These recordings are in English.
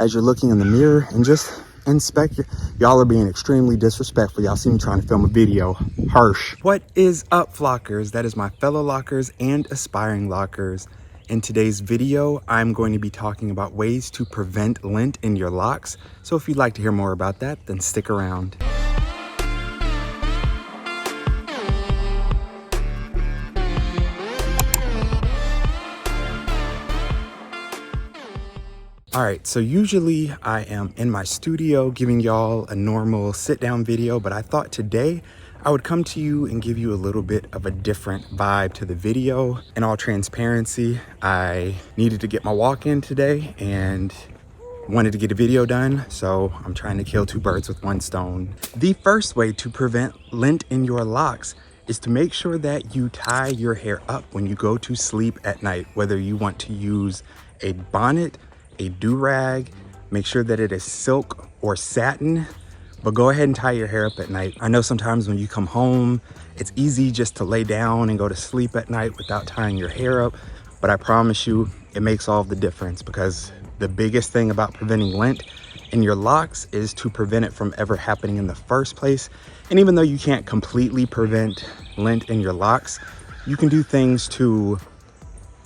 as you're looking in the mirror and just inspect y'all are being extremely disrespectful. Y'all see me trying to film a video. Harsh. What is up, flockers? That is my fellow lockers and aspiring lockers. In today's video, I'm going to be talking about ways to prevent lint in your locks. So if you'd like to hear more about that, then stick around. All right, so usually I am in my studio giving y'all a normal sit down video, but I thought today I would come to you and give you a little bit of a different vibe to the video. In all transparency, I needed to get my walk in today and wanted to get a video done, so I'm trying to kill two birds with one stone. The first way to prevent lint in your locks is to make sure that you tie your hair up when you go to sleep at night, whether you want to use a bonnet, a durag, make sure that it is silk or satin, but go ahead and tie your hair up at night. I know sometimes when you come home, it's easy just to lay down and go to sleep at night without tying your hair up, but I promise you, it makes all the difference, because the biggest thing about preventing lint in your locks is to prevent it from ever happening in the first place. And even though you can't completely prevent lint in your locks, you can do things to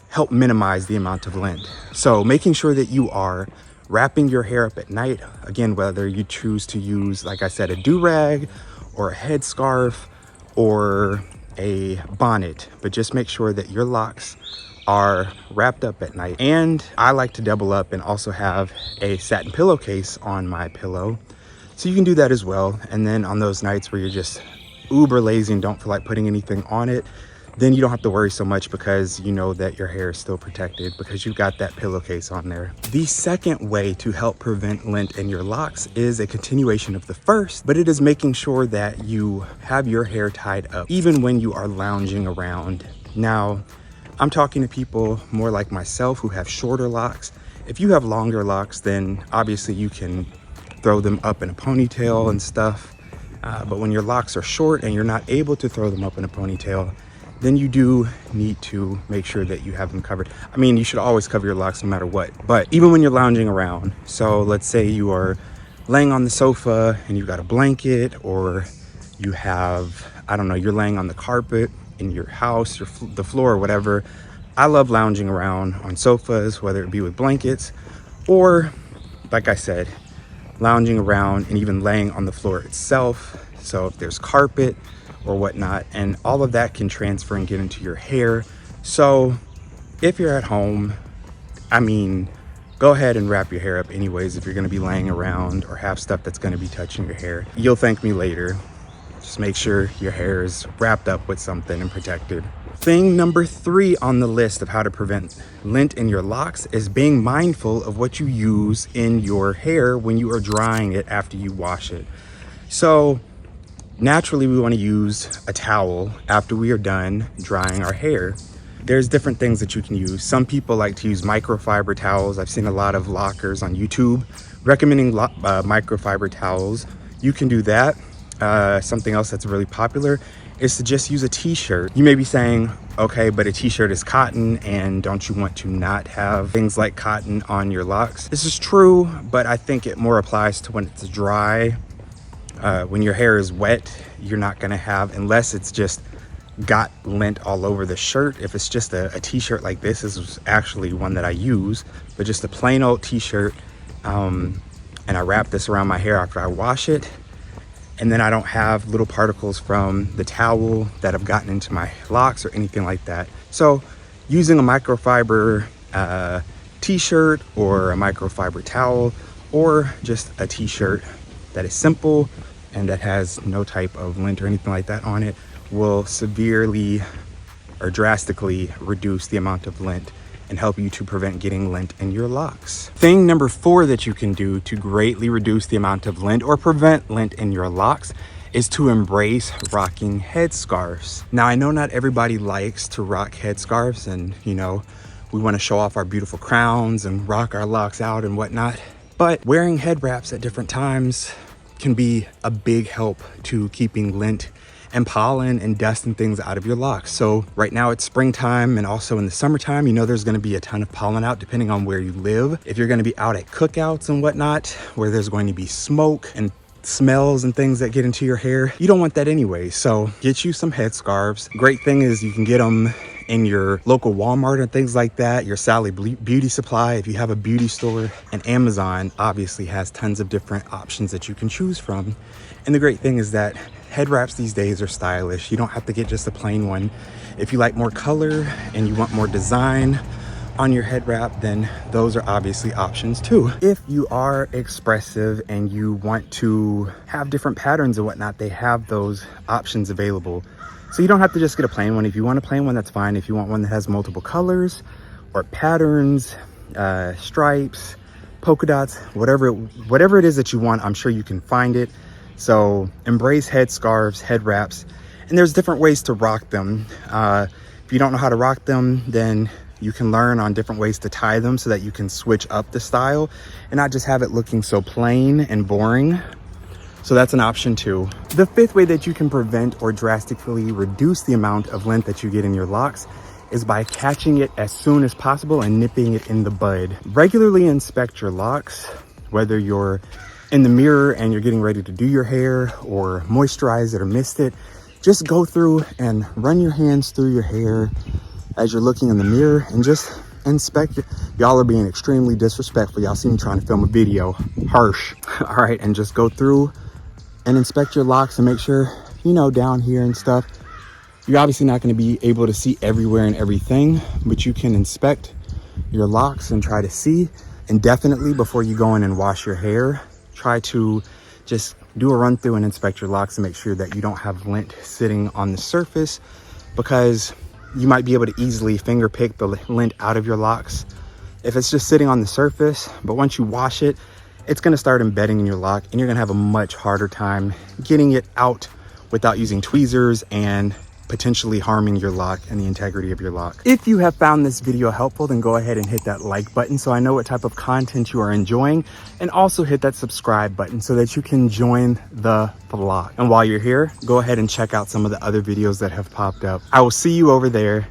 help minimize the amount of lint. So making sure that you are wrapping your hair up at night, again, whether you choose to use, like I said, a do-rag or a headscarf or a bonnet, but just make sure that your locks are wrapped up at night. And I like to double up and also have a satin pillowcase on my pillow, so you can do that as well. And then on those nights where you're just uber lazy and don't feel like putting anything on it, then you don't have to worry so much, because you know that your hair is still protected because you've got that pillowcase on there. The second way to help prevent lint in your locks is a continuation of the first, but it is making sure that you have your hair tied up even when you are lounging around. Now, I'm talking to people more like myself who have shorter locks. If you have longer locks, then obviously you can throw them up in a ponytail and stuff. But when your locks are short and you're not able to throw them up in a ponytail, then you do need to make sure that you have them covered. I mean, you should always cover your locks no matter what, but even when you're lounging around. So let's say you are laying on the sofa and you've got a blanket, or you have, I don't know, you're laying on the carpet in your house, the floor or whatever. I love lounging around on sofas, whether it be with blankets or, like I said, lounging around and even laying on the floor itself. So if there's carpet or whatnot, and all of that can transfer and get into your hair. So if you're at home, I mean, go ahead and wrap your hair up anyways if you're gonna be laying around or have stuff that's gonna be touching your hair. You'll thank me later. Just make sure your hair is wrapped up with something and protected. Thing number 3 on the list of how to prevent lint in your locks is being mindful of what you use in your hair when you are drying it after you wash it. So naturally, we want to use a towel after we are done drying our hair. There's different things that you can use. Some people like to use microfiber towels. I've seen a lot of lockers on YouTube recommending microfiber towels. You can do that. Something else that's really popular is to just use a t-shirt. You may be saying, okay, but a t-shirt is cotton, and don't you want to not have things like cotton on your locks? This is true, but I think it more applies to when it's dry. When your hair is wet, you're not gonna have, unless it's just got lint all over the shirt. If it's just a t-shirt like this is actually one that I use, but just a plain old t-shirt, and I wrap this around my hair after I wash it, and then I don't have little particles from the towel that have gotten into my locks or anything like that. So using a microfiber t-shirt or a microfiber towel, or just a t-shirt that is simple and that has no type of lint or anything like that on it, will severely or drastically reduce the amount of lint and help you to prevent getting lint in your locks. Thing number 4 that you can do to greatly reduce the amount of lint or prevent lint in your locks is to embrace rocking headscarves. Now, I know not everybody likes to rock headscarves, and you know, we want to show off our beautiful crowns and rock our locks out and whatnot, but wearing head wraps at different times can be a big help to keeping lint and pollen and dust and things out of your locks. So right now it's springtime, and also in the summertime, you know there's going to be a ton of pollen out depending on where you live. If you're going to be out at cookouts and whatnot, where there's going to be smoke and smells and things that get into your hair, you don't want that anyway. So get you some headscarves. Great thing is you can get them in your local Walmart and things like that, your Sally Beauty Supply if you have a beauty store, and Amazon obviously has tons of different options that you can choose from. And the great thing is that head wraps these days are stylish. You don't have to get just a plain one. If you like more color and you want more design on your head wrap, then those are obviously options too. If you are expressive and you want to have different patterns and whatnot, they have those options available. So you don't have to just get a plain one. If you want a plain one, that's fine. If you want one that has multiple colors or patterns, stripes, polka dots, whatever it is that you want, I'm sure you can find it. So embrace head scarves, head wraps, and there's different ways to rock them. If you don't know how to rock them, then you can learn on different ways to tie them so that you can switch up the style and not just have it looking so plain and boring. So that's an option too. The fifth way that you can prevent or drastically reduce the amount of lint that you get in your locks is by catching it as soon as possible and nipping it in the bud. Regularly inspect your locks, whether you're in the mirror and you're getting ready to do your hair or moisturize it or mist it. Just go through and run your hands through your hair as you're looking in the mirror and just inspect it. Y'all are being extremely disrespectful. Y'all see me trying to film a video. Harsh. All right, and just go through and inspect your locks and make sure, you know, down here and stuff, you're obviously not going to be able to see everywhere and everything, but you can inspect your locks and try to see. And definitely before you go in and wash your hair, try to just do a run through and inspect your locks and make sure that you don't have lint sitting on the surface, because you might be able to easily finger pick the lint out of your locks if it's just sitting on the surface. But once you wash it, it's going to start embedding in your lock, and you're going to have a much harder time getting it out without using tweezers and potentially harming your lock and the integrity of your lock. If you have found this video helpful, then go ahead and hit that like button so I know what type of content you are enjoying, and also hit that subscribe button so that you can join the flock. And while you're here, go ahead and check out some of the other videos that have popped up. I will see you over there.